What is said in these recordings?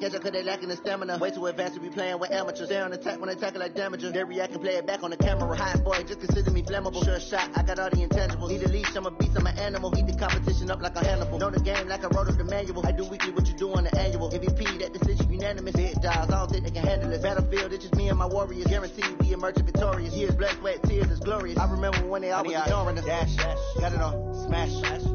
catch up cause they lacking the stamina. Way too advanced to be playing with amateurs. Stay on attack when they tackle like damages. They react and play it back on the camera. Hot boy, just consider me flammable. Sure shot, I got all the intangibles. Need a leash, I'm a beast, I'm an animal. Heat the competition up like a Hannibal. Know the game like I wrote up the manual. I do weekly what you do on the annual. MVP, that decision unanimous. Big dogs, I don't think they can handle it. Battlefield, it's just me and my warriors. Guaranteed we emerge victorious. Years, blood, sweat, tears is glorious. I remember when they always ignoring us. Dash, got it on, smash,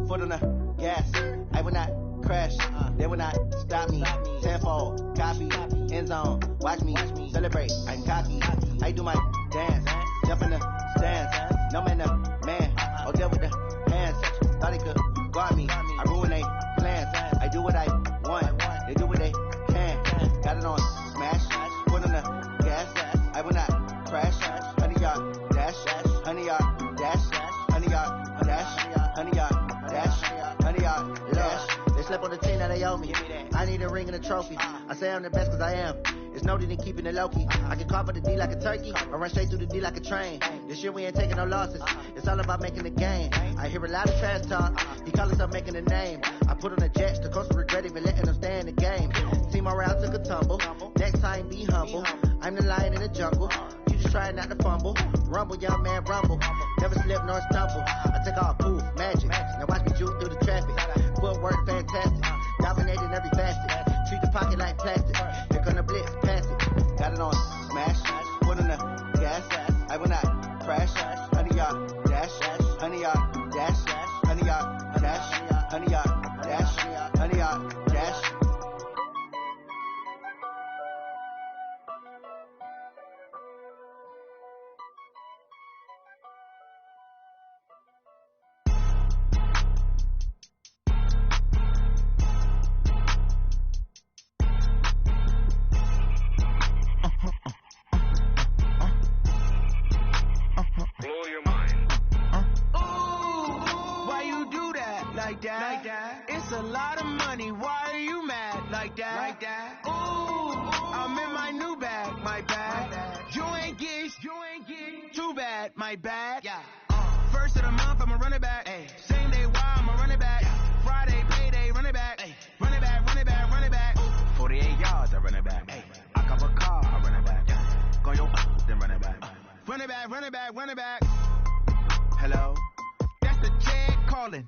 foot on the gas. I will not crash, they will not stop me. Tenfold, copy, end zone, watch me celebrate. I'm cocky, I do my dance, jump in the stands. No man, the man, oh deal with the hands. Thought he could guard me, I ruin they plans. I do what I want, they do what they can. Got it on smash, foot on the gas. I will not crash, 100-yard dash, 100-yard dash, 100-yard dash, 100-yard dash, 100-yard dash. They slept on the team that they owe me. I need a ring and a trophy. I say I'm the best cause I am. It's no need in keeping it low-key. I can carve the D like a turkey, or run straight through the D like a train. This year we ain't taking no losses. It's all about making the game. I hear a lot of trash talk. He call himself making a name. I put on the jets. The coach will regret even letting them stay in the game. Team around took a tumble. Next time be humble. I'm the lion in the jungle. You just try not to fumble. Rumble, young man, rumble. Never slip nor stumble. I take all poof, magic. Now watch me juke through the traffic. Footwork fantastic. Dominating every facet. Treat the pocket like plastic. Here gonna blitz, pass it. Got it on smash. Foot on the gas. I will not crash. 100-yard dash. 100-yard dash. 100-yard dash. 100-yard dash. 100-yard dash. It's a lot of money, why are you mad like that? Ooh, I'm in my new bag, my bad. You ain't get too bad, my bad. Yeah. First of the month, I'ma run it back. Ay. Same day, why I'ma run it back. Yeah. Friday, payday, run it back. Ay. Run it back, run it back, run it back. Ooh. 48 yards, I run it back. Ay. I cop a car, I run it back. Yeah. Go your then run it back. Run it back, run it back, run it back. Hello? That's the check calling.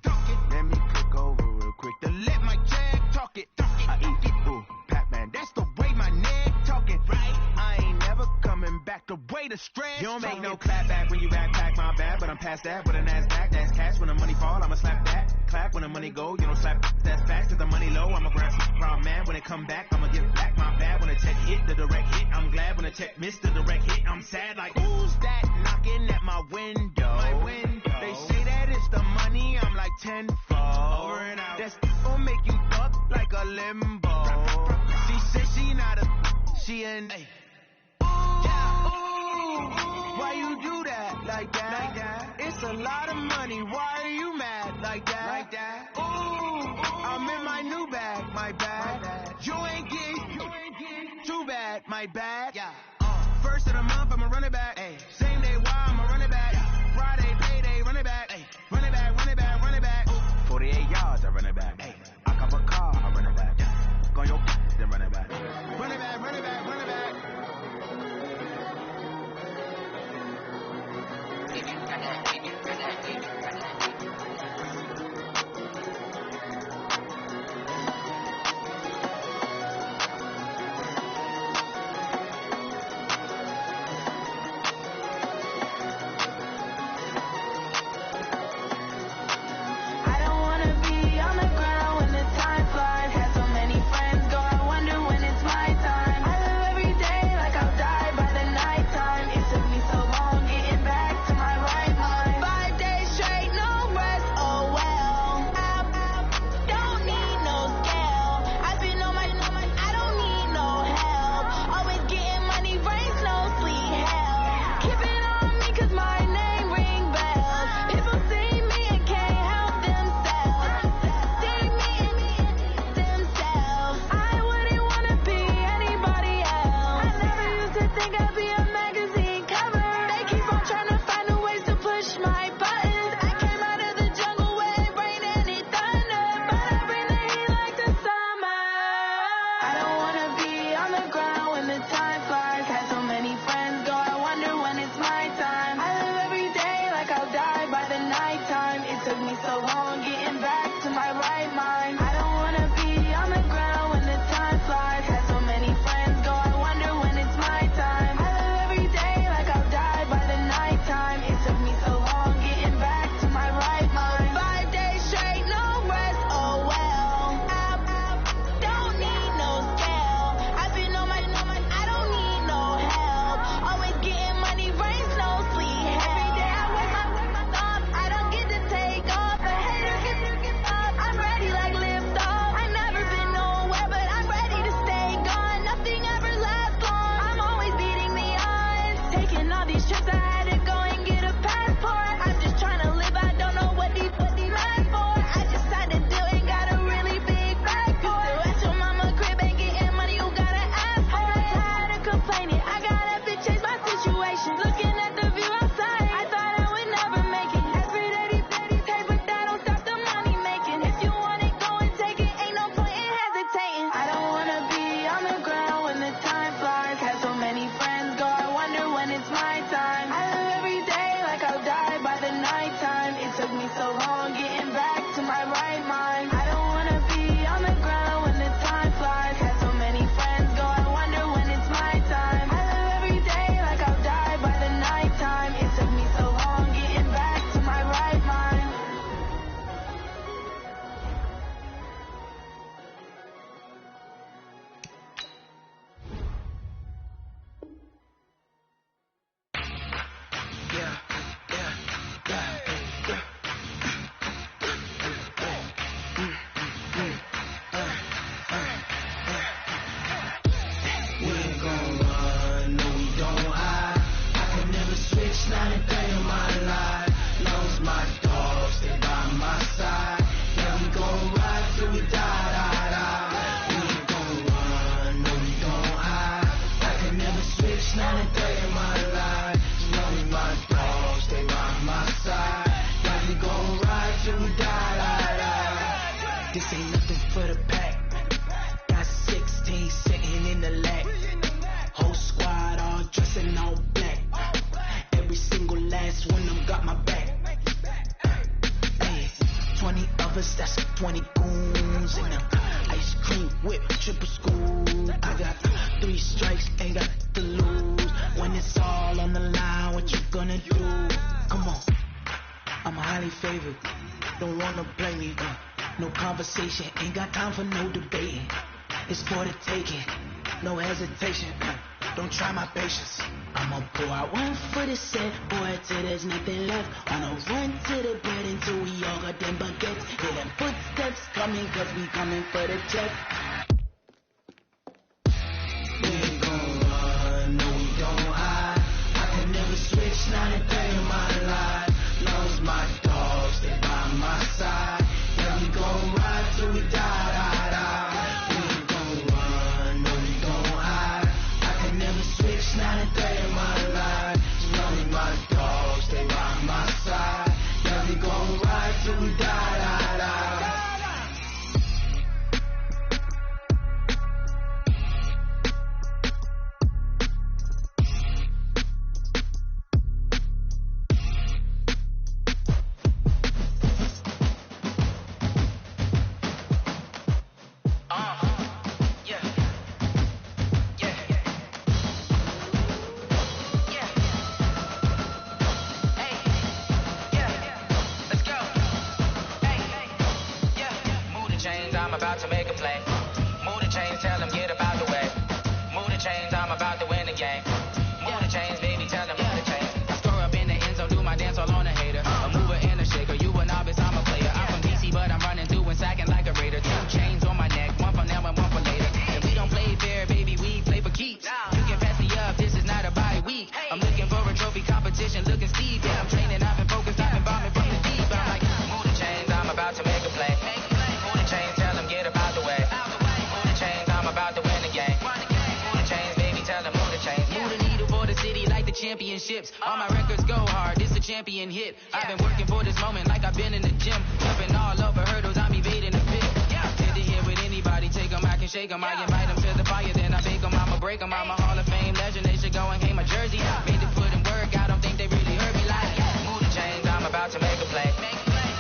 Let me click over real quick to let my check talk it. I eat it, ooh, Pac-Man. That's the way my neck talking, right? I ain't never coming back the way the stretch. You don't make no clap back when you backpack, my bad, but I'm past that with a NASDAQ. That's cash when the money fall, I'ma slap that. Clap when the money go, you don't slap. That's facts, cause the money low, I'ma grab some raw man. When it come back, I'ma get back my bad. When the check hit, the direct hit, I'm glad. When the check missed the direct hit, I'm sad like, who's that knocking at my window? My window. They say that it's the money, I'm like tenfold. Over and out. That's gon' make you fuck like a limbo. She said she not a, she an A. Why you do that like that? It's a lot of money, why are you mad like that? Ooh, I'm in my new bag, my bad. You ain't get too bad, my bad. Yeah. First of the month, I'ma run it back. Ay. Same day, why I'ma run it back. Friday, payday, run it back. Ay. Run it back, run it back, run it back. Ooh. 48 yards, I run it back. Ay. I cop a car, I run it back. Go your then run it back. Run it back, run it back, run it back. many friends go, I wonder when it's my time. I live every day like I'll die by the nighttime. It took me so long getting back to my right mind. I don't wanna be on the ground when the time flies. Had so many friends go, I wonder when it's my time. I live every day like I'll die by the nighttime. It took me so long getting back to my right mind. This ain't nothing for the pack. Got 16 sitting in the lap. Whole squad all dressing all black. Every single last one of them got my back. Hey, 20 of us, that's 20 goons in them. Ice cream whip, triple school. I got 3 strikes, ain't got to lose. When it's all on the line, what you gonna do? Come on, I'm highly favored. Don't wanna blame me, no conversation, ain't got time for no debating. It's for the taking, no hesitation. Don't try my patience. I'ma pour out one for the set, boy, till there's nothing left. On a run to the bread until we all got them baguettes. Hear them footsteps coming, cause we coming for the check. We ain't gon' run, no we don't hide. I can never switch, not a day in my life. Long as my dogs stay by my side. Yeah, we gon' ride till we die, die, die. We ain't gon' run, no we don't hide. I can never switch, not a day in my life. As long as my dogs stay by my side. Yeah, we gon' ride till we die, die, die. I'm about to make a play. Move the chains, tell them get about the way. Move the chains, I'm about to win the game. Move the chains, baby, tell them move the chains. I score up in the end zone, do my dance all on a hater. A mover and a shaker, you a novice, I'm a player. I'm from DC, but I'm running through and sacking like a raider. 2 chains on my neck, one for now and one for later. And we don't play fair, baby, we play for keeps. You can pass me up, this is not a bye week. I'm looking for a trophy competition, looking steep. Yeah, I'm training, I've been focused, I've been bombing from the deep. I'm like, move the chains, I'm about to make a play. Move the chains, tell them get about the way. Move the chains, I'm about to win the game. Move the chains, baby, tell them move the chains. Move the needle for the city like the championships. All my records go hard, it's a champion hit. I've been working for this moment like I've been in the gym. Jumping all over hurdles, I'm evading the fit. Hit the hit with anybody, take them, I can shake them. I invite them to the fire, then I bake them, I'ma break them. I'm a Hall of Fame legend, they should go and hang my jersey. Made the foot and work, I don't think they really heard me like. Move the chains, I'm about to make a play.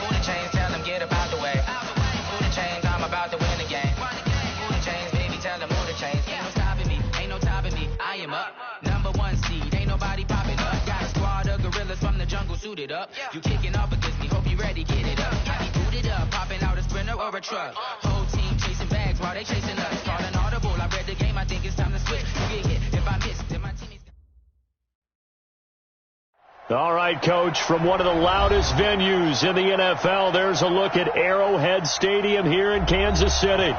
Move the chains, tell them get about the way. Move the chains, I'm about to win the game. Move the chains, baby, tell them move the chains. Ain't no stopping me, ain't no topping me. I am up, number 1 seed, ain't nobody popping up. Got a squad of gorillas from the jungle suited up. You kicking off against me, hope you ready, get it up. I be booted up, popping out a sprinter or a truck. Whole team chasing bags while they chasing us. Calling audible, I read the game, I think it's time to switch. You get hit, if I miss, then my teammates. All right, Coach, from one of the loudest venues in the NFL, there's a look at Arrowhead Stadium here in Kansas City.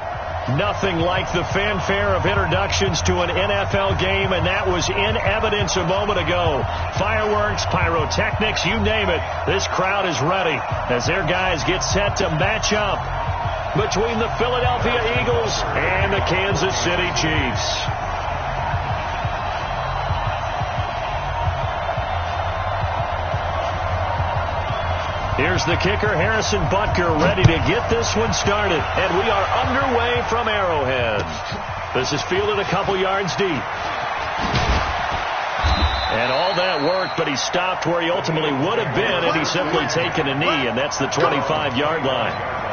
Nothing like the fanfare of introductions to an NFL game, and that was in evidence a moment ago. Fireworks, pyrotechnics, you name it. This crowd is ready as their guys get set to match up between the Philadelphia Eagles and the Kansas City Chiefs. Here's the kicker, Harrison Butker, ready to get this one started. And we are underway from Arrowhead. This is fielded a couple yards deep. that worked, but he stopped where he ultimately would have been had he simply taken a knee, and that's the 25-yard line.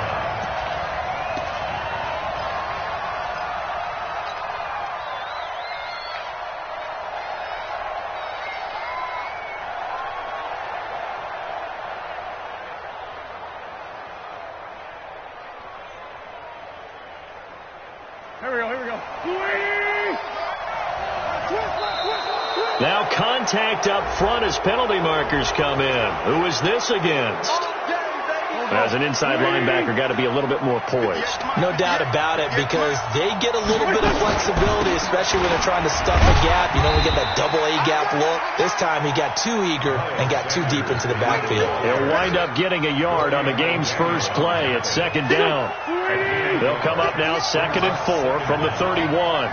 Now contact up front as penalty markers come in. Who is this against? As an inside linebacker, got to be a little bit more poised. No doubt about it, because they get a little bit of flexibility, especially when they're trying to stuff a gap. You know, we get that double A gap look. This time he got too eager and got too deep into the backfield. He'll wind up getting a yard on the game's first play. It's second down. They'll come up now 2nd and 4 from the 31.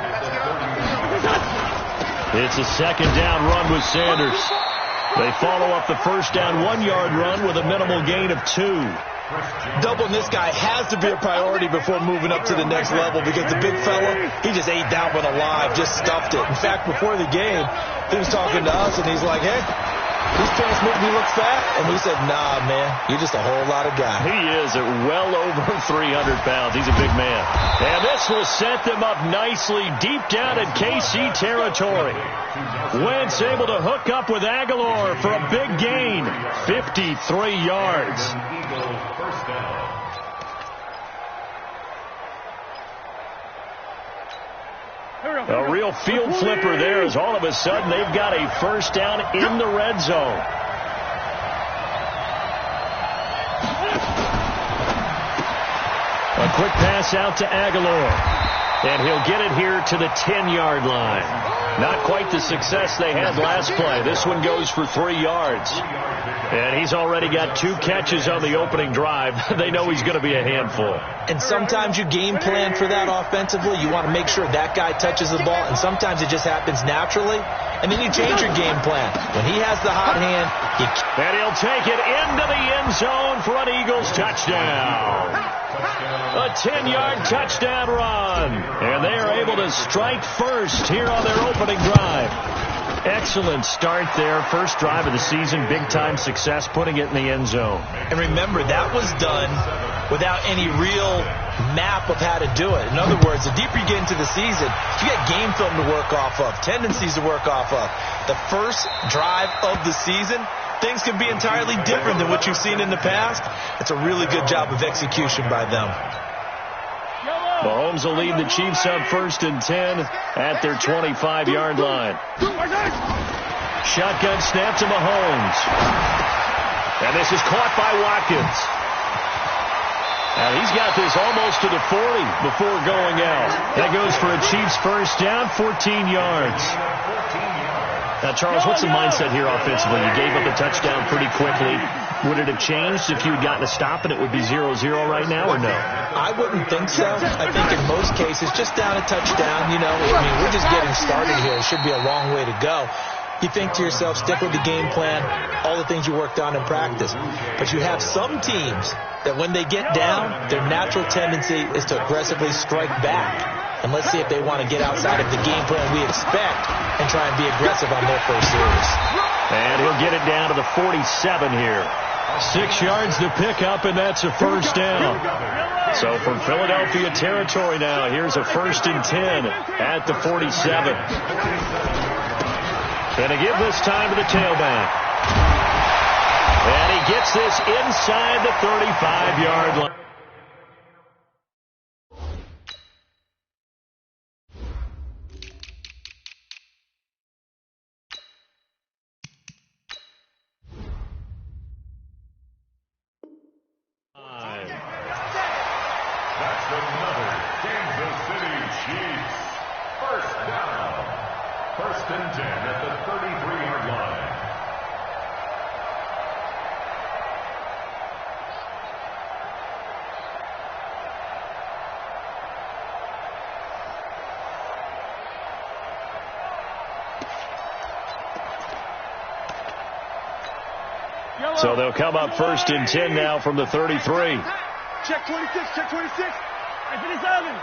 It's a second down run with Sanders. They follow up the first down 1-yard run with a minimal gain of 2. Doubling this guy has to be a priority before moving up to the next level, because the big fella, he just ate that one alive, just stuffed it. In fact, before the game, he was talking to us, and he's like, hey, these pants make me look fat. And we said, nah, man, you're just a whole lot of guy. He is at well over 300 pounds. He's a big man. And this will set them up nicely deep down in KC territory. Wentz able to hook up with Aguilar for a big gain, 53 yards. A real field flipper there, as all of a sudden they've got a first down in the red zone. A quick pass out to Aguilar, and he'll get it here to the 10-yard line. Not quite the success they had last play. This one goes for 3 yards. And he's already got 2 catches on the opening drive. They know he's going to be a handful. And sometimes you game plan for that offensively. You want to make sure that guy touches the ball, and sometimes it just happens naturally. And then you change your game plan. When he has the hot hand, and he'll take it into the end zone for an Eagles touchdown. A 10-yard touchdown run. And they are able to strike first here on their opening drive. Excellent start there. First drive of the season. Big-time success putting it in the end zone. And remember, that was done without any real map of how to do it. In other words, the deeper you get into the season, you get game film to work off of, tendencies to work off of. The first drive of the season, things can be entirely different than what you've seen in the past. It's a really good job of execution by them. Mahomes will lead the Chiefs up 1st and 10 at their 25-yard line. Shotgun snap to Mahomes. And this is caught by Watkins. And he's got this almost to the 40 before going out. That goes for a Chiefs first down, 14 yards. Now, Charles, what's the mindset here offensively? You gave up a touchdown pretty quickly. Would it have changed if you had gotten a stop and it would be 0-0 right now, or no? I wouldn't think so. I think in most cases, just down a touchdown, you know, I mean, we're just getting started here. It should be a long way to go. You think to yourself, stick with the game plan, all the things you worked on in practice. But you have some teams that when they get down, their natural tendency is to aggressively strike back. And let's see if they want to get outside of the game plan we expect and try and be aggressive on their first series. And he'll get it down to the 47 here. 6 yards to pick up, and that's a first down. So from Philadelphia territory now, here's a 1st and 10 at the 47. Going to give this time to the tailback. And he gets this inside the 35-yard line. That's another Kansas City Chiefs. First down. 1st and 10 at the 33-yard line. So they'll come up 1st and 10 now from the 33. Check 26, check 26. I 57.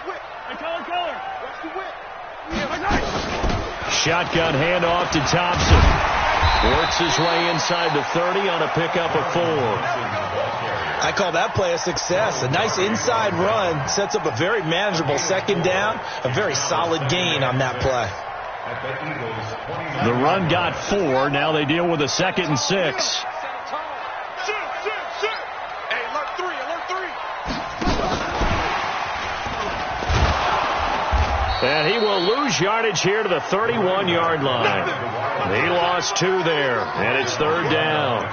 Whip. I color. Watch the whip. Shotgun handoff to Thompson. Works his way inside the 30 on a pickup of 4. I call that play a success. A nice inside run sets up a very manageable second down. A very solid gain on that play. The run got 4. Now they deal with a 2nd and 6. And he will lose yardage here to the 31-yard line. He lost 2 there, and it's 3rd down.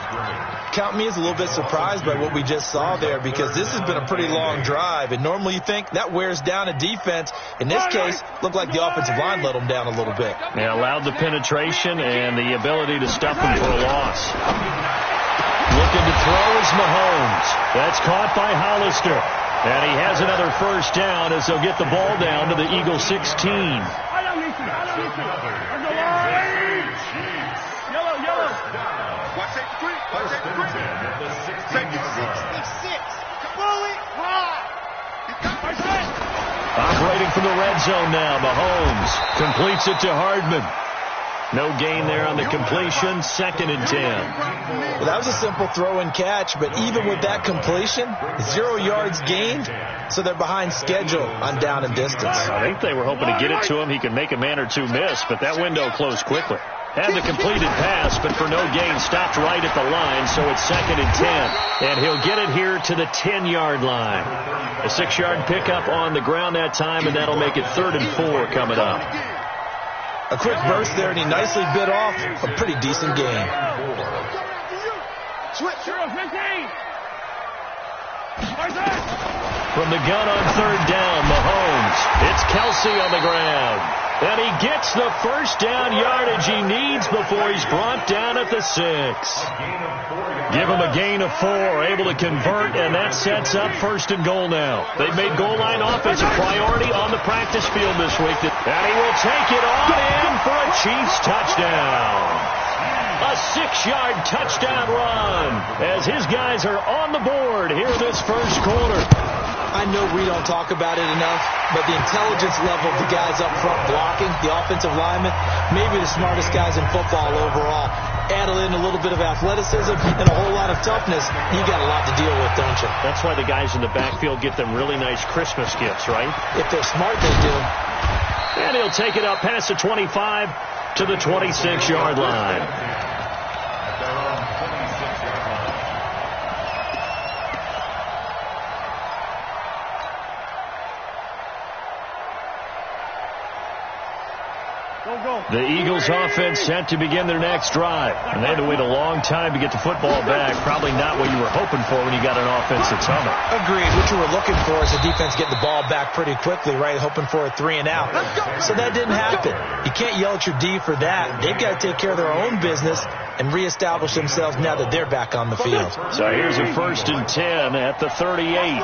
Count me as a little bit surprised by what we just saw there, because this has been a pretty long drive, and normally you think that wears down a defense. In this case, looked like the offensive line let them down a little bit. They allowed the penetration and the ability to stuff them for a loss. Looking to throw is Mahomes. That's caught by Hollister. And he has another 1st down as they'll get the ball down to the Eagles 16. Yellow. Watch it, 66. Throw it high. Operating from the red zone now. Mahomes completes it to Hardman. No gain there on the completion. 2nd and 10. Well, that was a simple throw and catch, but even with that completion, 0 yards gained, so they're behind schedule on down and distance. I think they were hoping to get it to him. He could make a man or two miss, but that window closed quickly. Had the completed pass, but for no gain, stopped right at the line, so it's 2nd and 10. And he'll get it here to the 10-yard line. A 6-yard pickup on the ground that time, and that'll make it 3rd and 4 coming up. A quick burst there, and he nicely bit off a pretty decent gain. From the gun on 3rd down, Mahomes. It's Kelsey on the ground. And he gets the 1st down yardage he needs before he's brought down at the 6. Give him a gain of 4, able to convert, and that sets up 1st and goal now. They've made goal line offense a priority on the practice field this week. And he will take it on in for a Chiefs touchdown. A 6-yard touchdown run as his guys are on the board here this 1st quarter. I know we don't talk about it enough, but the intelligence level of the guys up front blocking, the offensive linemen, maybe the smartest guys in football overall. Add in a little bit of athleticism and a whole lot of toughness, you got a lot to deal with, don't you? That's why the guys in the backfield get them really nice Christmas gifts, right? If they're smart, they do. And he'll take it up past the 25 to the 26-yard line. The Eagles offense set to begin their next drive. And they had to wait a long time to get the football back. Probably not what you were hoping for when you got an offense that's humming. Agreed. What you were looking for is the defense getting the ball back pretty quickly, right? Hoping for a 3 and out. So that didn't happen. You can't yell at your D for that. They've got to take care of their own business and reestablish themselves now that they're back on the field. So here's a 1st and 10 at the 38.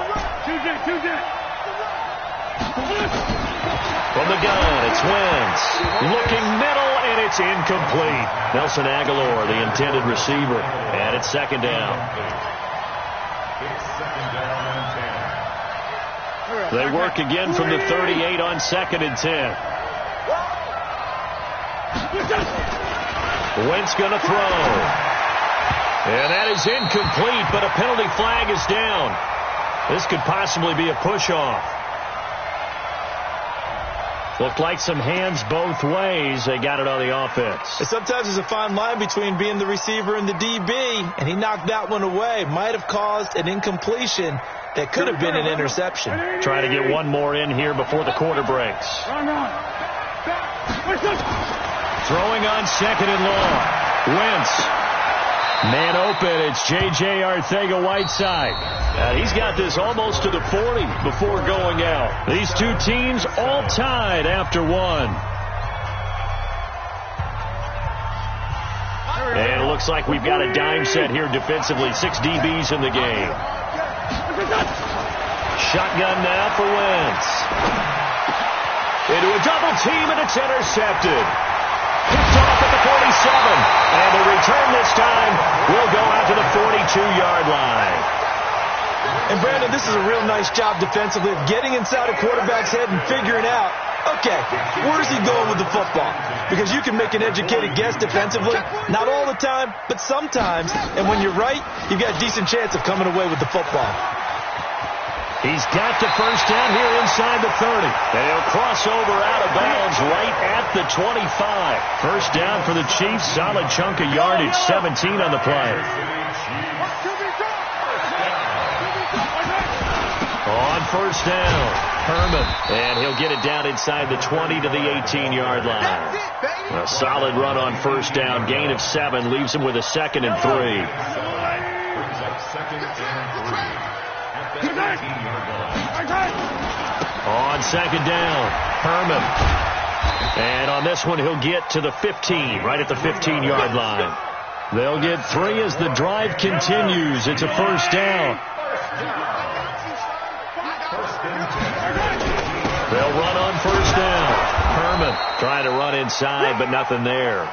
From the gun, it's Wentz. Looking middle, and it's incomplete. Nelson Aguilar, the intended receiver. And it's 2nd down. They work again from the 38 on 2nd and 10. Wentz going to throw. And that is incomplete, but a penalty flag is down. This could possibly be a push-off. Looked like some hands both ways. They got it on the offense. Sometimes there's a fine line between being the receiver and the DB, and he knocked that one away. Might have caused an incompletion that could have been an interception. Try to get one more in here before the quarter breaks. Throwing on 2nd and long. Wentz. Man open. It's J.J. Arcega-Whiteside. He's got this almost to the 40 before going out. These two teams all tied after 1. And it looks like we've got a dime set here defensively. 6 DBs in the game. Shotgun now for Wentz. Into a double team, and it's intercepted. Picked off at the 47. And the return this time will go out to the 42-yard line. And, Brandon, this is a real nice job defensively of getting inside a quarterback's head and figuring out Okay, where's he going with the football? Because you can make an educated guess defensively. Not all the time, but sometimes. And when you're right, you've got a decent chance of coming away with the football. He's got the first down here inside the 30. And he'll cross over out of bounds right at the 25. First down for the Chiefs. Solid chunk of yardage, 17 on the play. On first down, Herman. And he'll get it down inside the 20 to the 18-yard line. A solid run on first down. Gain of 7 leaves him with a 2nd and 3. On second down, Herman. And on this one, he'll get to the 15, right at the 15-yard line. They'll get 3 as the drive continues. It's a first down. They'll run on first down. Herman trying to run inside, but nothing there.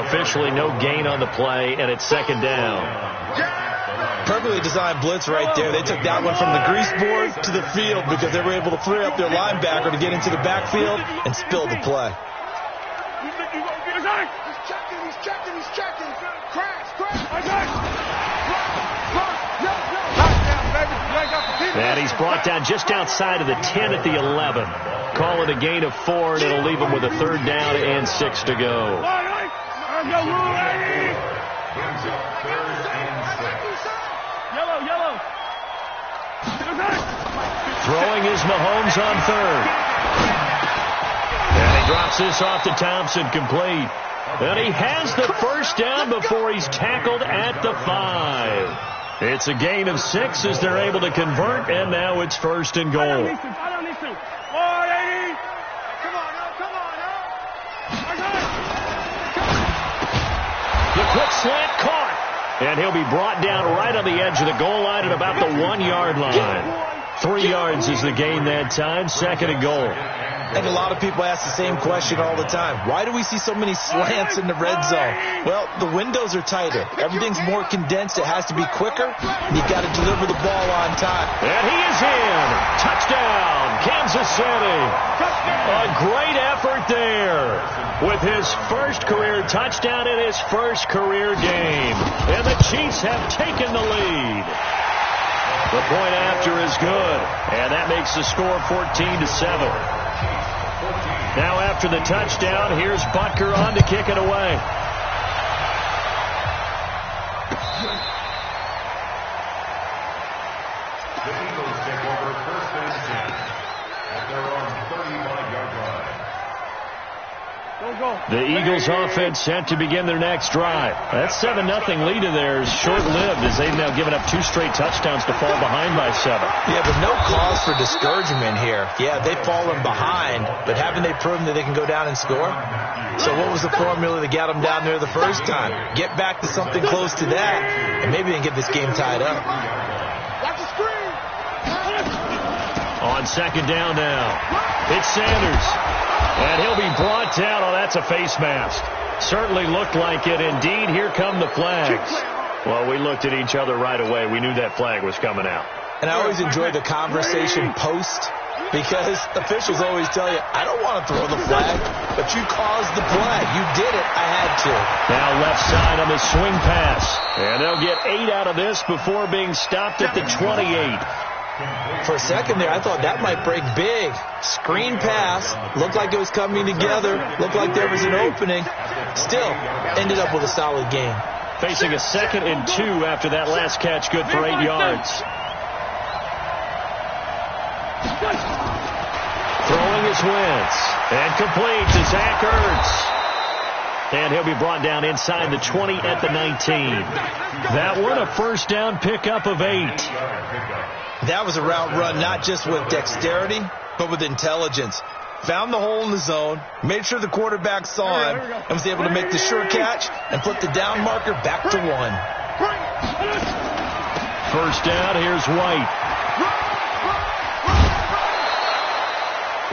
Officially no gain on the play, and it's second down. Perfectly designed blitz right there. They took that one from the grease board to the field because they were able to free up their linebacker to get into the backfield and spill the play. He's checking. And he's brought down just outside of the 10 at the 11. Call it a gain of 4, and it'll leave him with a 3rd down and 6 to go. Yellow. Throwing is Mahomes on 3rd. And he drops this off to Thompson, complete. And he has the first down before he's tackled at the 5. It's a gain of 6 as they're able to convert, and now it's 1st and goal. I don't need to. 480. Come on now. The quick slant caught. And he'll be brought down right on the edge of the goal line at about the 1-yard line. 3 yards is the gain that time, 2nd and goal. And a lot of people ask the same question all the time. Why do we see so many slants in the red zone? Well, the windows are tighter. Everything's more condensed. It has to be quicker. And you've got to deliver the ball on time. And he is in. Touchdown, Kansas City. A great effort there with his first career touchdown in his first career game. And the Chiefs have taken the lead. The point after is good. And that makes the score 14-7. Now after the touchdown, here's Butker on to kick it away. The Eagles take over 1st and 10 at their own 35-yard line. The Eagles offense set to begin their next drive. That 7-0 lead of theirs short-lived as they've now given up 2 straight touchdowns to fall behind by 7. Yeah, but no cause for discouragement here. Yeah, they've fallen behind, but haven't they proven that they can go down and score? So what was the formula that got them down there the first time? Get back to something close to that, and maybe they can get this game tied up. On second down now, it's Sanders. And he'll be brought down. Oh, that's a face mask. Certainly looked like it. Indeed, here come the flags. Well, we looked at each other right away. We knew that flag was coming out. And I always enjoy the conversation post because officials always tell you, I don't want to throw the flag, but you caused the play. You did it. I had to. Now left side on the swing pass. And they'll get 8 out of this before being stopped at the 28. For a second there, I thought that might break big. Screen pass. Looked like it was coming together. Looked like there was an opening. Still, ended up with a solid game. Facing a 2nd and 2 after that last catch, good for 8 yards. Throwing is Wentz. And complete to Zach Ertz. And he'll be brought down inside the 20 at the 19. That one a first down pickup of 8. That was a route run not just with dexterity, but with intelligence. Found the hole in the zone, made sure the quarterback saw him, and was able to make the sure catch and put the down marker back to 1. First down, here's White.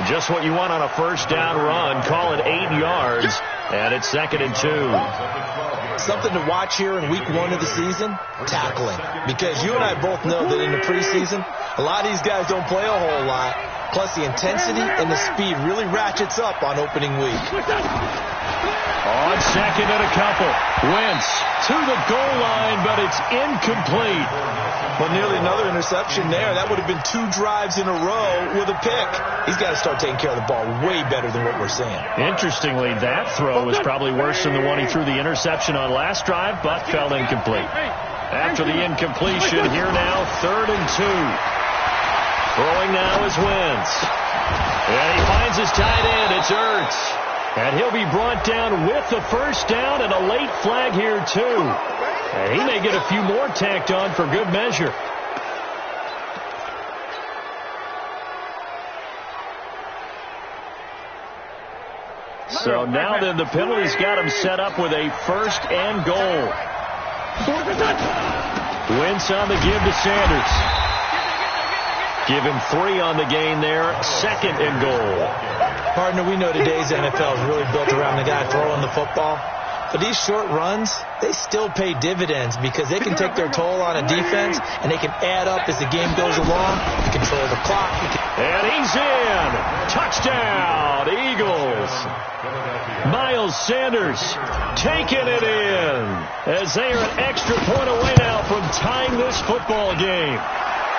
Just what you want on a first down run. Call it 8 yards, and it's 2nd and 2. Something to watch here in week 1 of the season, tackling. Because you and I both know that in the preseason, a lot of these guys don't play a whole lot. Plus, the intensity and the speed really ratchets up on opening week. On second and a couple. Wentz to the goal line, but it's incomplete. Well, nearly another interception there. That would have been 2 drives in a row with a pick. He's got to start taking care of the ball way better than what we're seeing. Interestingly, that throw was probably worse than the one he threw the interception on last drive, but fell incomplete. After the incompletion, here now, 3rd and 2. Throwing now is Wentz. And he finds his tight end. It's Ertz. And he'll be brought down with the first down and a late flag here, too. And he may get a few more tacked on for good measure. So now then the penalty's got him set up with a 1st and goal. Wentz on the give to Sanders. Give him 3 on the gain there. 2nd and goal. Partner, we know today's NFL is really built around the guy throwing the football. But these short runs, they still pay dividends because they can take their toll on a defense and they can add up as the game goes along. You control the clock. And he's in. Touchdown, Eagles. Miles Sanders taking it in as they are an extra point away now from tying this football game.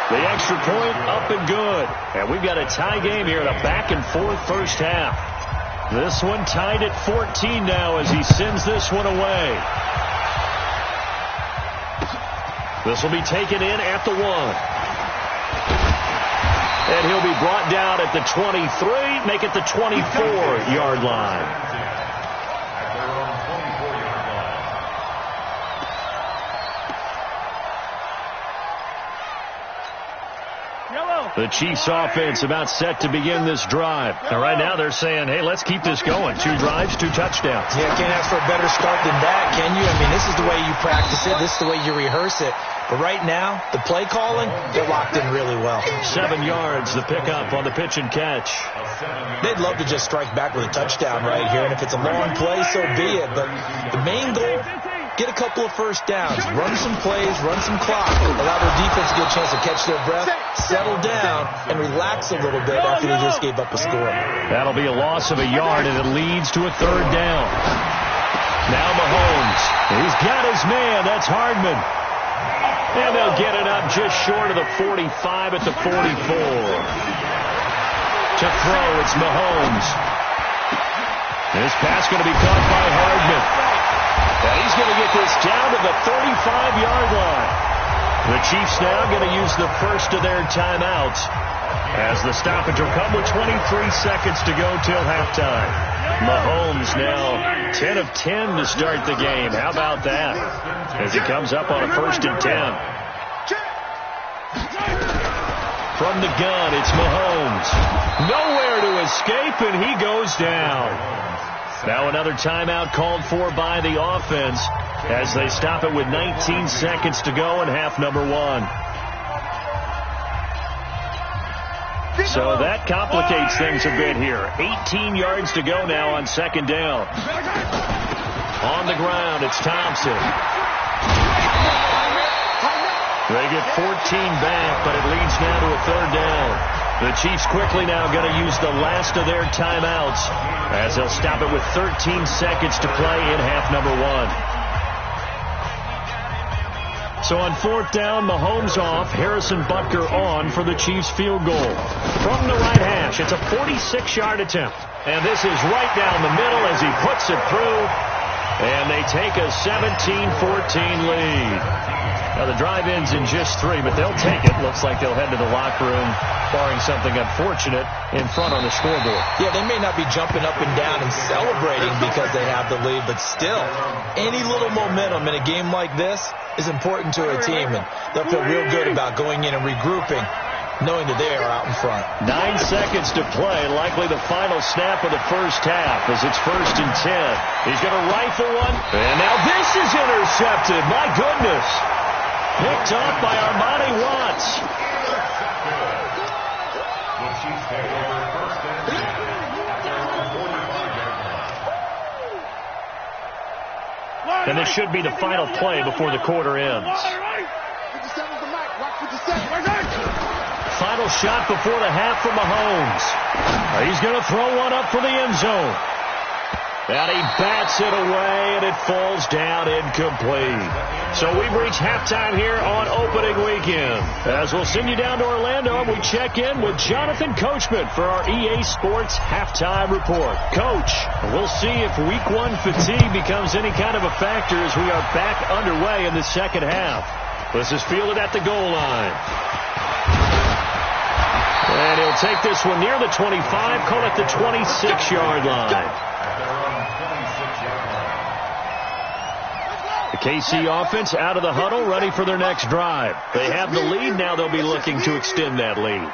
The extra point up and good. And we've got a tie game here in a back-and-forth first half. This one tied at 14 now as he sends this one away. This will be taken in at the 1. And he'll be brought down at the 23, make it the 24-yard line. The Chiefs offense about set to begin this drive. And right now they're saying, hey, let's keep this going. 2 drives, 2 touchdowns. Yeah, can't ask for a better start than that, can you? I mean, this is the way you practice it. This is the way you rehearse it. But right now, the play calling, they're locked in really well. 7 yards, the pickup on the pitch and catch. They'd love to just strike back with a touchdown right here. And if it's a long play, so be it. But the main goal, get a couple of first downs, run some plays, run some clock, allow their defense to get a chance to catch their breath, settle down, and relax a little bit after they just gave up a score. That'll be a loss of a yard, and it leads to a 3rd down. Now Mahomes. He's got his man. That's Hardman. And they'll get it up just short of the 45 at the 44. To throw, it's Mahomes. This pass going to be caught by Hardman. And he's going to get this down to the 35-yard line. The Chiefs now going to use the first of their timeouts as the stoppage will come with 23 seconds to go till halftime. Mahomes now 10 of 10 to start the game. How about that? As he comes up on a 1st and 10. From the gun, it's Mahomes. Nowhere to escape, and he goes down. Now another timeout called for by the offense as they stop it with 19 seconds to go in half number 1. So that complicates things a bit here. 18 yards to go now on 2nd down. On the ground, it's Thompson. They get 14 back, but it leads now to a 3rd down. The Chiefs quickly now going to use the last of their timeouts as they'll stop it with 13 seconds to play in half number 1. So on 4th down, Mahomes off, Harrison Butker on for the Chiefs field goal. From the right hash, it's a 46-yard attempt. And this is right down the middle as he puts it through. And they take a 17-14 lead. Now the drive ends in just 3, but they'll take it. Looks like they'll head to the locker room, barring something unfortunate, in front on the scoreboard. Yeah, they may not be jumping up and down and celebrating because they have the lead, but still, any little momentum in a game like this is important to a team, and they'll feel real good about going in and regrouping, knowing that they are out in front. 9 seconds to play, likely the final snap of the first half as it's 1st and 10. He's going to rifle one, and now this is intercepted. My goodness. Picked off by Armani Watts. And this should be the final play before the quarter ends. Final final shot before the half from Mahomes. He's going to throw one up for the end zone. And he bats it away, and it falls down incomplete. So we've reached halftime here on opening weekend. As we'll send you down to Orlando, we check in with Jonathan Coachman for our EA Sports Halftime Report. Coach, we'll see if Week 1 fatigue becomes any kind of a factor as we are back underway in the second half. This is fielded at the goal line. And he'll take this one near the 25, call it the 26-yard line. The KC offense out of the huddle, ready for their next drive. They have the lead. Now they'll be looking to extend that lead.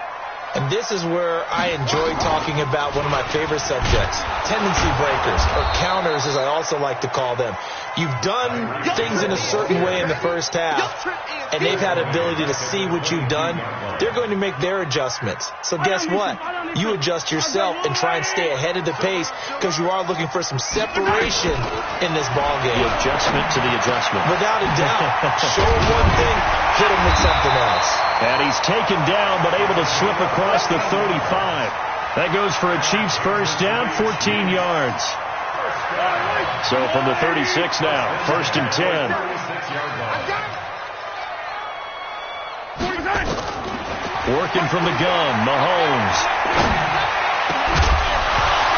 And this is where I enjoy talking about one of my favorite subjects, tendency breakers, or counters as I also like to call them. You've done things in a certain way in the first half, and they've had the ability to see what you've done. They're going to make their adjustments. So guess what? You adjust yourself and try and stay ahead of the pace because you are looking for some separation in this ball game. The adjustment to the adjustment. Without a doubt. Show them one thing, hit them with something else. And he's taken down but able to slip across the 35. That goes for a Chiefs first down, 14 yards. So from the 36 now, 1st and 10. Working from the gun, Mahomes.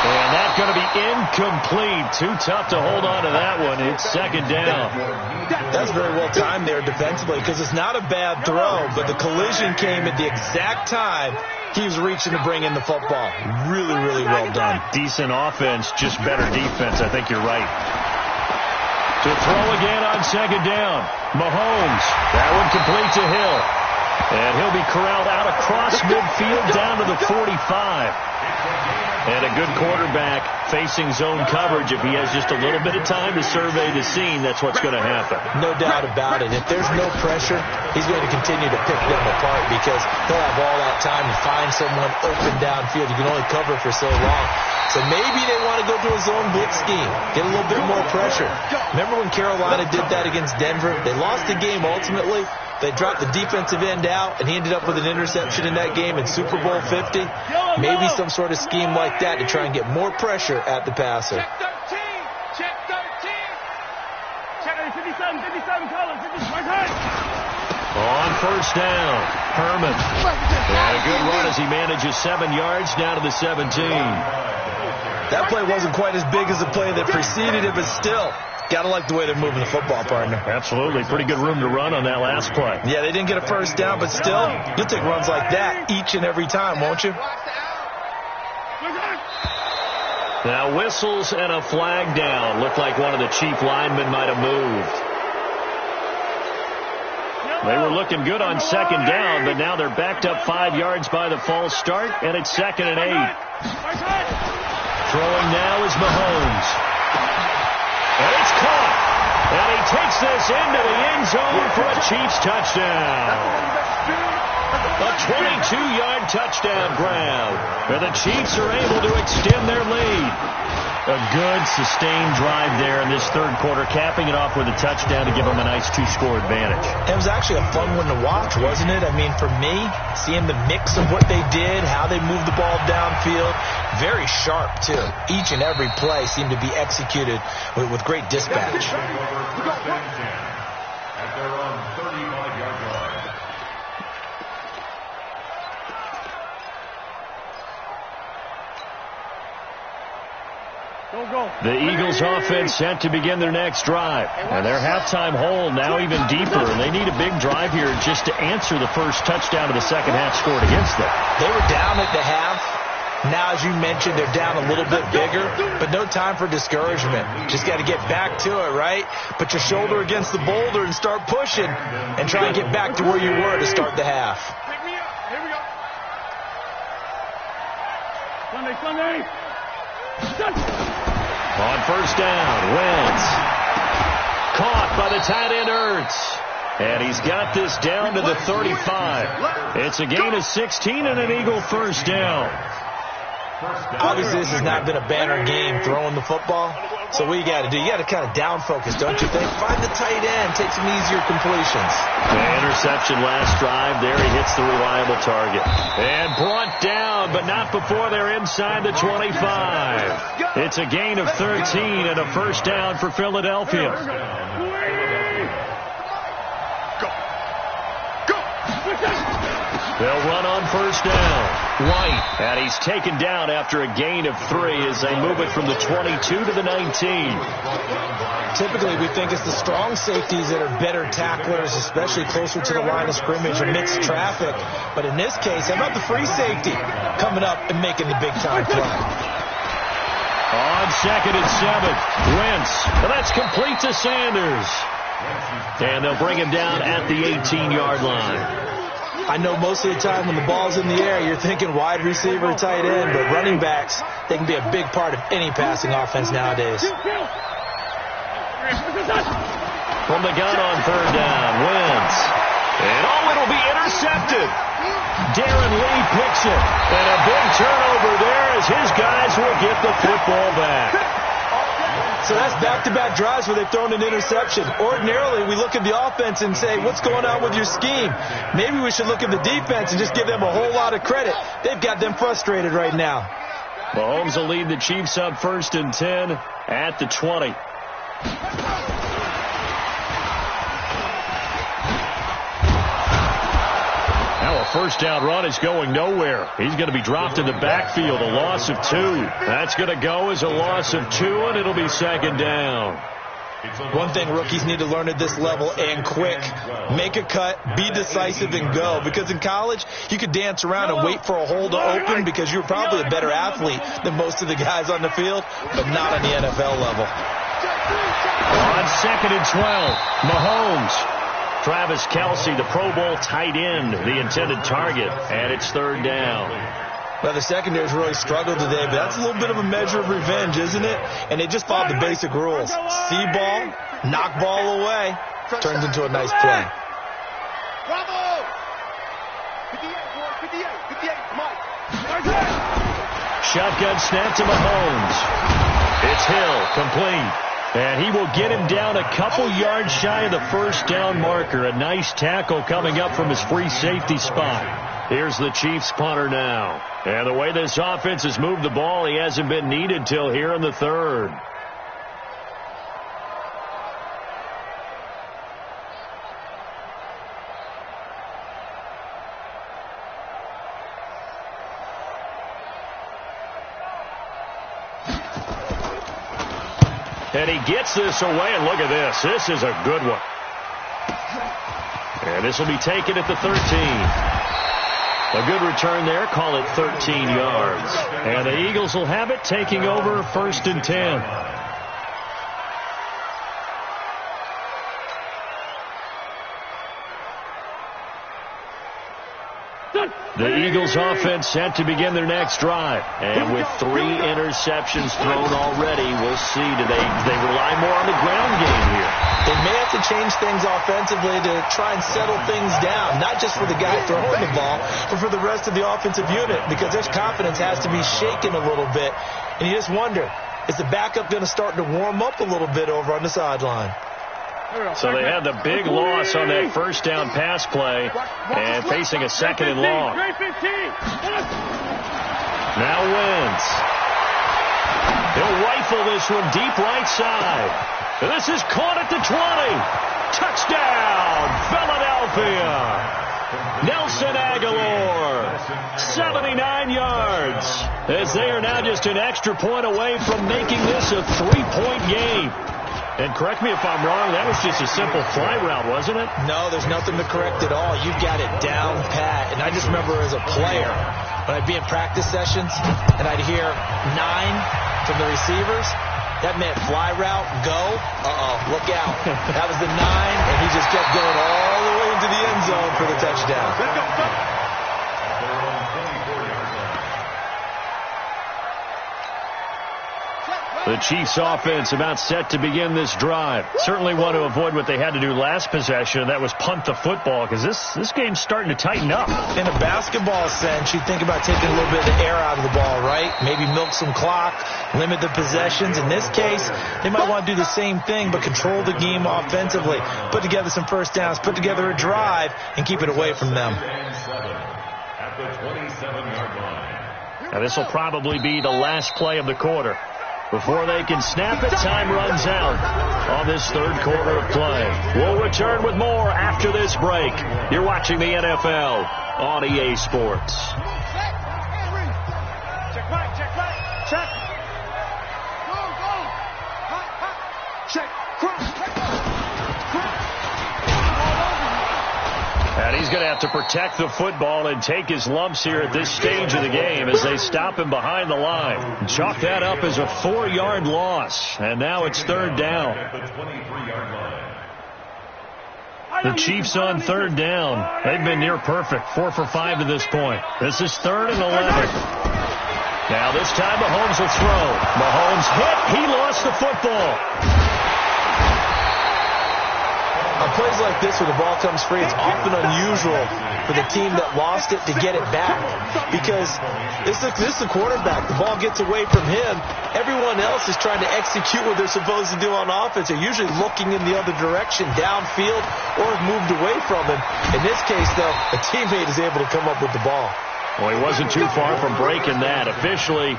And that's going to be incomplete. Too tough to hold on to that one. It's 2nd down. That's very well timed there defensively because it's not a bad throw, but the collision came at the exact time he was reaching to bring in the football. Really, really well done. Decent offense, just better defense. I think you're right. To throw again on 2nd down. Mahomes. That one complete to Hill. And he'll be corralled out across midfield down to the 45. And a good quarterback facing zone coverage. If he has just a little bit of time to survey the scene, that's what's going to happen. No doubt about it. If there's no pressure, he's going to continue to pick them apart because he'll have all that time to find someone open downfield. You can only cover for so long. So maybe they want to go to a zone blitz scheme, get a little bit more pressure. Remember when Carolina did that against Denver? They lost the game ultimately. They dropped the defensive end out, and he ended up with an interception in that game in Super Bowl 50. Maybe some sort of scheme like that to try and get more pressure at the passer. Check 13. Check 13. Check 57, Collins. 57. On 1st down, Herman. And a good run as he manages 7 yards down to the 17. That play wasn't quite as big as the play that preceded it, but still. Gotta like the way they're moving the football, partner. Absolutely. Pretty good room to run on that last play. Yeah, they didn't get a first down, but still, you'll take runs like that each and every time, won't you? Now whistles and a flag down. Looked like one of the Chief linemen might have moved. They were looking good on 2nd down, but now they're backed up 5 yards by the false start, and it's 2nd and 8. Throwing now is Mahomes. And it's caught. And he takes this into the end zone for a Chiefs touchdown. A 22-yard touchdown grab. And the Chiefs are able to extend their lead. A good sustained drive there in this 3rd quarter, capping it off with a touchdown to give them a nice 2-score advantage. It was actually a fun one to watch, wasn't it? I mean, for me, seeing the mix of what they did, how they moved the ball downfield, very sharp, too. Each and every play seemed to be executed with great dispatch. At their own 35-yard line. The Eagles offense set to begin their next drive. And their halftime hole now even deeper. And they need a big drive here just to answer the first touchdown of the second half scored against them. They were down at the half. Now, as you mentioned, they're down a little bit bigger, but no time for discouragement. Just got to get back to it, right? Put your shoulder against the boulder and start pushing and try and get back to where you were to start the half. Pick me up. Here we go. Sunday. On 1st down, Wentz. Caught by the tight end Ertz. And he's got this down to the 35. It's a gain of 16 and an Eagle first down. Obviously, this has not been a banner game throwing the football. So what you got to do? You got to kind of down focus, don't you think? Find the tight end, take some easier completions. The interception last drive. There he hits the reliable target. And brought down, but not before they're inside the 25. It's a gain of 13 and a first down for Philadelphia. They'll run on first down. White, and he's taken down after a gain of 3 as they move it from the 22 to the 19. Typically, we think it's the strong safeties that are better tacklers, especially closer to the line of scrimmage amidst traffic. But in this case, how about the free safety coming up and making the big-time play? On second and 7, Wentz. And that's complete to Sanders. And they'll bring him down at the 18-yard line. I know most of the time when the ball's in the air, you're thinking wide receiver, tight end, but running backs, they can be a big part of any passing offense nowadays. From the gun on third down, Wentz. And it'll be intercepted. Darren Lee picks it. And a big turnover there as his guys will get the football back. So that's back-to-back drives where they've thrown an interception. Ordinarily, we look at the offense and say, what's going on with your scheme? Maybe we should look at the defense and just give them a whole lot of credit. They've got them frustrated right now. Mahomes will lead the Chiefs up first and 10 at the 20. Now a first down run is going nowhere. He's going to be dropped in the backfield, a loss of 2. That's going to go as a loss of 2, and it'll be second down. One thing rookies need to learn at this level, and quick, make a cut, be decisive, and go. Because in college, you could dance around and wait for a hole to open because you're probably a better athlete than most of the guys on the field, but not on the NFL level. On second and 12, Mahomes. Travis Kelce, the Pro Bowl tight end, the intended target, and it's third down. Well, the secondary's really struggled today, but that's a little bit of a measure of revenge, isn't it? And they just followed the basic rules. See ball, knock ball away, turns into a nice play. Bravo! 58, 58, Mike. Shotgun snap to Mahomes. It's Hill, complete. And he will get him down a couple yards shy of the first down marker. A nice tackle coming up from his free safety spot. Here's the Chiefs punter now. And the way this offense has moved the ball, he hasn't been needed till here in the third. And he gets this away, and look at this. This is a good one. And this will be taken at the 13. A good return there. Call it 13 yards. And the Eagles will have it, taking over first and 10. The Eagles offense set to begin their next drive. And with 3 interceptions thrown already, we'll see. Do they rely more on the ground game here? They may have to change things offensively to try and settle things down, not just for the guy throwing the ball, but for the rest of the offensive unit, because their confidence has to be shaken a little bit. And you just wonder, is the backup going to start to warm up a little bit over on the sideline? So they had the big loss on that first down pass play and facing a second and long. Now Wentz. He'll rifle this one deep right side. And this is caught at the 20. Touchdown, Philadelphia. Nelson Aguilar, 79 yards. As they are now just an extra point away from making this a 3-point game. And correct me if I'm wrong, that was just a simple fly route, wasn't it? No, there's nothing to correct at all. You've got it down pat. And I just remember as a player, when I'd be in practice sessions and I'd hear 9 from the receivers, that meant fly route, go, look out. That was the 9, and he just kept going all the way into the end zone for the touchdown. Let's go. The Chiefs offense about set to begin this drive. Certainly want to avoid what they had to do last possession, and that was punt the football, because this game's starting to tighten up. In a basketball sense, you think about taking a little bit of the air out of the ball, right? Maybe milk some clock, limit the possessions. In this case, they might want to do the same thing, but control the game offensively. Put together some first downs, put together a drive, and keep it away from them. At the 27-yard line. Now, this will probably be the last play of the quarter. Before they can snap it, time runs out on this third quarter of play. We'll return with more after this break. You're watching the NFL on EA Sports. Check right, check right, check. Go, go. Hot, hot. Check, cross. And he's going to have to protect the football and take his lumps here at this stage of the game as they stop him behind the line. Chalk that up as a 4-yard loss. And now it's third down. The Chiefs on third down. They've been near perfect. 4 for 5 to this point. This is 3rd and 11. Now this time Mahomes will throw. Mahomes hit. He lost the football. On plays like this where the ball comes free, it's often unusual for the team that lost it to get it back, because this is the quarterback. The ball gets away from him. Everyone else is trying to execute what they're supposed to do on offense. They're usually looking in the other direction, downfield, or have moved away from him. In this case, though, a teammate is able to come up with the ball. Well, he wasn't too far from breaking that. Officially,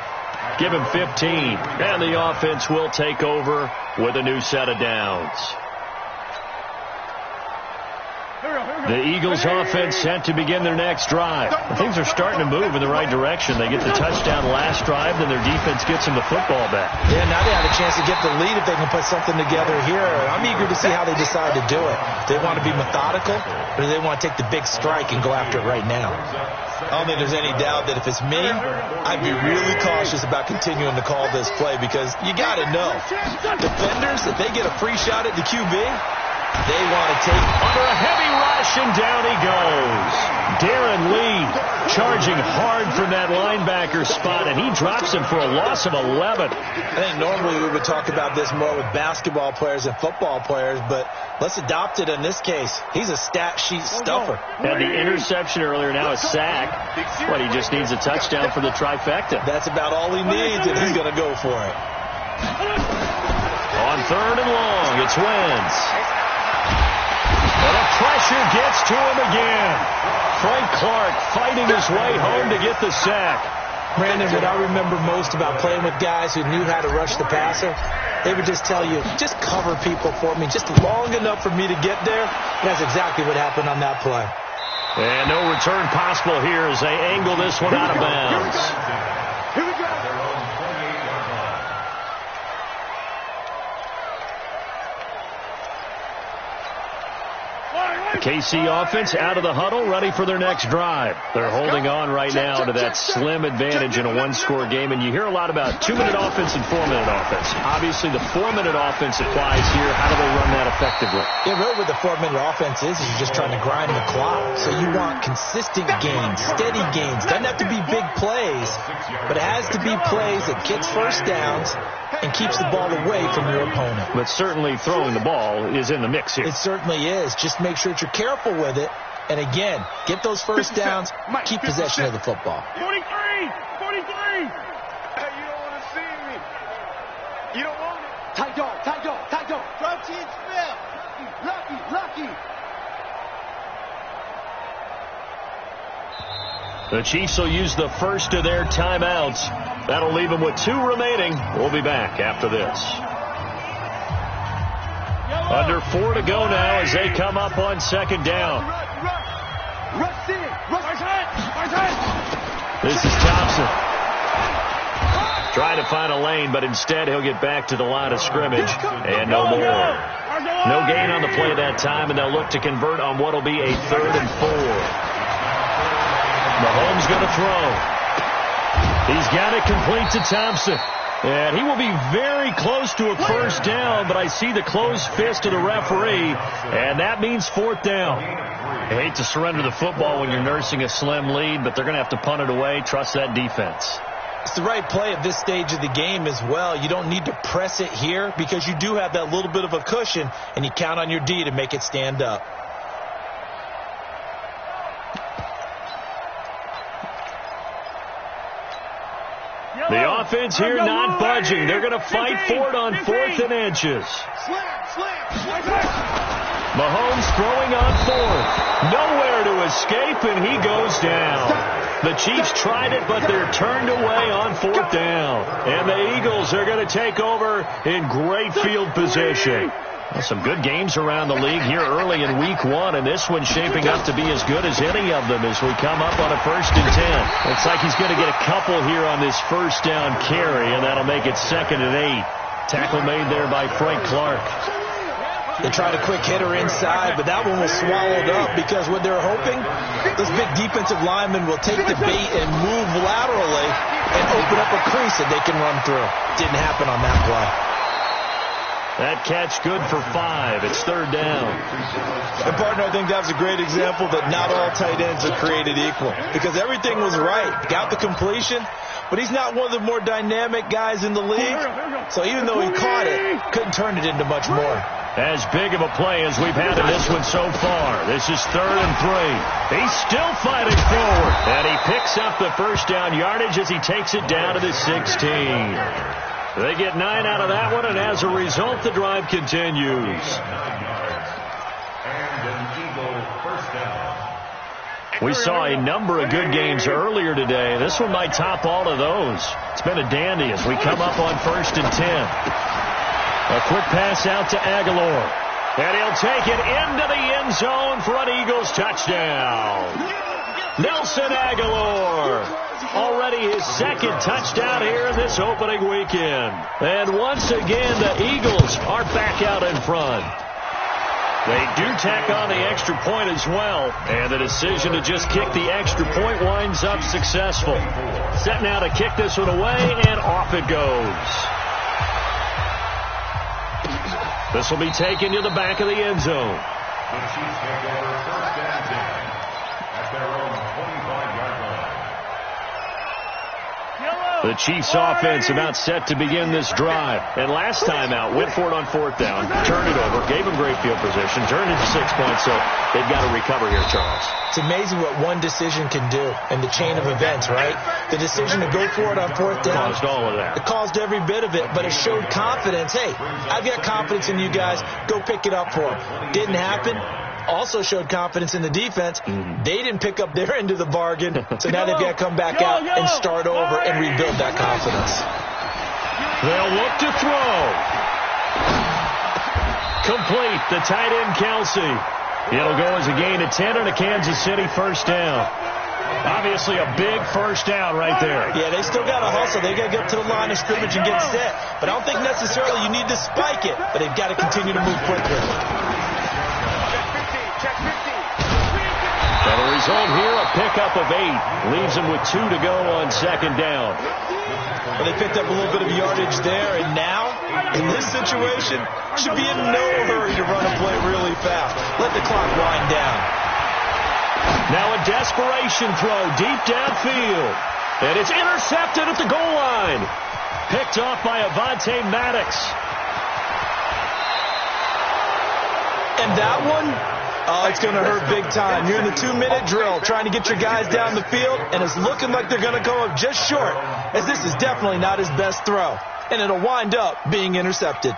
give him 15. And the offense will take over with a new set of downs. The Eagles offense set to begin their next drive. Things are starting to move in the right direction. They get the touchdown last drive, then their defense gets them the football back. Yeah, now they have a chance to get the lead if they can put something together here. I'm eager to see how they decide to do it. Do they want to be methodical, or do they want to take the big strike and go after it right now? I don't think there's any doubt that if it's me, I'd be really cautious about continuing to call this play, because you got to know, defenders, if they get a free shot at the QB, they want to take under a heavy rush, and down he goes. Darren Lee charging hard from that linebacker spot, and he drops him for a loss of 11. I think normally we would talk about this more with basketball players and football players, but let's adopt it in this case. He's a stat sheet stuffer. Had the interception earlier, now a sack. But he just needs a touchdown for the trifecta. That's about all he needs, and he's going to go for it. On 3rd and long, it's Wentz. And the pressure gets to him again. Frank Clark fighting his way home to get the sack. Brandon, what I remember most about playing with guys who knew how to rush the passer, they would just tell you, just cover people for me, just long enough for me to get there. And that's exactly what happened on that play. And no return possible here as they angle this one out of bounds. Here we go. The KC offense out of the huddle, ready for their next drive. They're holding on right now to that slim advantage in a one-score game, and you hear a lot about 2-minute offense and 4-minute offense. Obviously, the 4-minute offense applies here. How do they run that effectively? Yeah, really what the 4-minute offense is you're just trying to grind the clock. So you want consistent gains, steady gains. Doesn't have to be big plays, but it has to be plays that gets first downs and keeps the ball away from your opponent. But certainly throwing the ball is in the mix here. It certainly is. Just make sure that you're careful with it. And again, get those first downs, keep possession of the football. 43! 43! Hey, you don't want to see me. You don't want it. Tight dog, tight dog, tight dog. Protein spell. Lucky. The Chiefs will use the first of their timeouts. That'll leave them with 2 remaining. We'll be back after this. Under 4 to go now as they come up on 2nd down. This is Thompson. Trying to find a lane, but instead he'll get back to the line of scrimmage. And no more. No gain on the play that time, and they'll look to convert on what will be a 3rd and 4. Mahomes going to throw. He's got it complete to Thompson. And he will be very close to a first down, but I see the closed fist of the referee, and that means 4th down. I hate to surrender the football when you're nursing a slim lead, but they're going to have to punt it away. Trust that defense. It's the right play at this stage of the game as well. You don't need to press it here because you do have that little bit of a cushion, and you count on your D to make it stand up. The offense here not budging. They're going to fight for it on 4th and inches. Mahomes throwing on 4th. Nowhere to escape, and he goes down. The Chiefs tried it, but they're turned away on 4th down. And the Eagles are going to take over in great field position. Well, some good games around the league here early in week 1, and this one's shaping up to be as good as any of them as we come up on a 1st and 10. Looks like he's going to get a couple here on this 1st down carry, and that'll make it 2nd and 8. Tackle made there by Frank Clark. They tried a quick hitter inside, but that one was swallowed up because what they're hoping, those big defensive linemen will take the bait and move laterally and open up a crease that they can run through. Didn't happen on that play. That catch good for 5. It's 3rd down. And, partner, I think that was a great example that not all tight ends are created equal because everything was right. Got the completion, but he's not one of the more dynamic guys in the league. So even though he caught it, couldn't turn it into much more. As big of a play as we've had in this one so far. This is 3rd and 3. He's still fighting forward. And he picks up the 1st down yardage as he takes it down to the 16. They get 9 out of that one, and as a result, the drive continues. We saw a number of good games earlier today. This one might top all of those. It's been a dandy as we come up on 1st and 10. A quick pass out to Aguilar. And he'll take it into the end zone for an Eagles touchdown. Nelson Aguilar. Already his 2nd touchdown here in this opening weekend. And once again, the Eagles are back out in front. They do tack on the extra point as well. And the decision to just kick the extra point winds up successful. Setting out to kick this one away, and off it goes. This will be taken to the back of the end zone. The Chiefs take over 1st and 10 at their own 25-yard line. The Chiefs offense about set to begin this drive. And last time out, went for it on 4th down, turned it over, gave them great field position, turned into 6 points, so they've got to recover here, Charles. It's amazing what one decision can do in the chain of events, right? The decision to go for it on 4th down. Caused all of that. It caused every bit of it, but it showed confidence. Hey, I've got confidence in you guys. Go pick it up for them. Didn't happen. Also showed confidence in the defense. They didn't pick up their end of the bargain, so now they've got to come back out and start over and rebuild that confidence. They'll look to throw. Complete. The tight end, Kelsey. It'll go as a gain of 10 and a Kansas City 1st down. Obviously a big 1st down right there. Yeah, they still got to hustle. They got to get up to the line of scrimmage and get set. But I don't think necessarily you need to spike it, but they've got to continue to move quickly. And the result here, a pickup of 8. Leaves them with 2 to go on 2nd down. Well, they picked up a little bit of yardage there, and now, in this situation, should be in no hurry to run a play really fast. Let the clock wind down. Now a desperation throw deep downfield. And it's intercepted at the goal line. Picked off by Avonte Maddox. And that one, oh, it's going to hurt big time. You're in the 2-minute drill trying to get your guys down the field, and it's looking like they're going to go up just short, as this is definitely not his best throw. And it'll wind up being intercepted.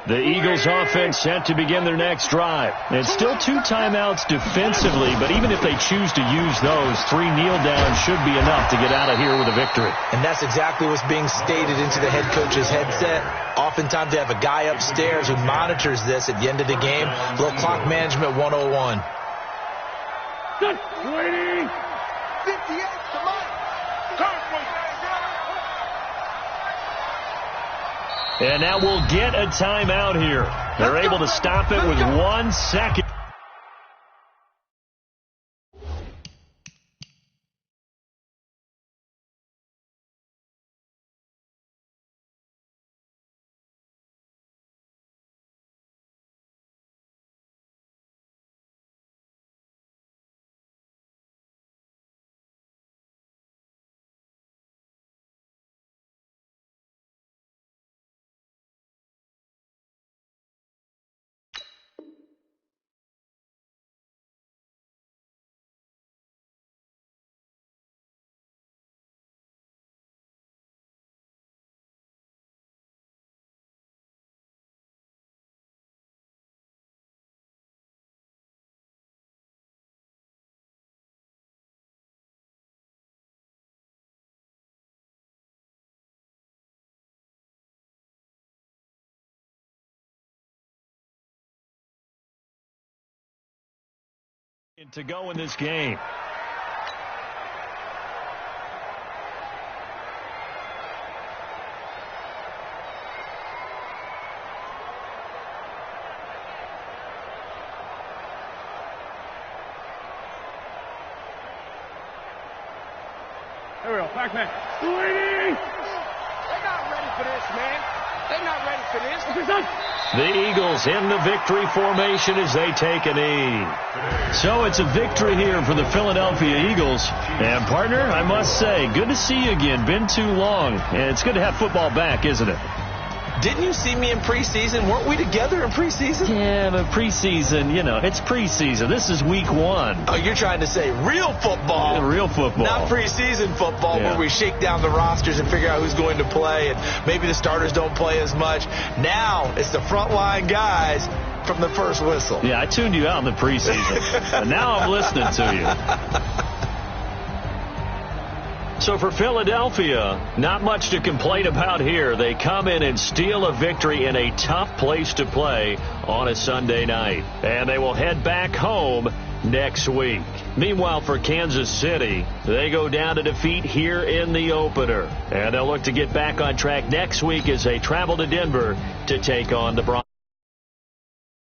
The Eagles offense set to begin their next drive. And still 2 timeouts defensively, but even if they choose to use those, 3 kneel downs should be enough to get out of here with a victory. And that's exactly what's being stated into the head coach's headset. Oftentimes they have a guy upstairs who monitors this at the end of the game. Little clock management 101. 58, come on. And now we'll get a timeout here. They're able to stop it with 1 second. To go in this game. Here we go, back man. 280! They're not ready for this, man. They're not ready for this. The Eagles in the victory formation as they take a knee. So it's a victory here for the Philadelphia Eagles. And, partner, I must say, good to see you again. Been too long. And it's good to have football back, isn't it? Didn't you see me in preseason? Weren't we together in preseason? Yeah, but preseason, you know, it's preseason. This is week 1. Oh, you're trying to say real football. Yeah, real football. Not preseason football where we shake down the rosters and figure out who's going to play, and maybe the starters don't play as much. Now it's the frontline guys from the first whistle. Yeah, I tuned you out in the preseason. But now I'm listening to you. So for Philadelphia, not much to complain about here. They come in and steal a victory in a tough place to play on a Sunday night. And they will head back home next week. Meanwhile, for Kansas City, they go down to defeat here in the opener. And they'll look to get back on track next week as they travel to Denver to take on the Broncos.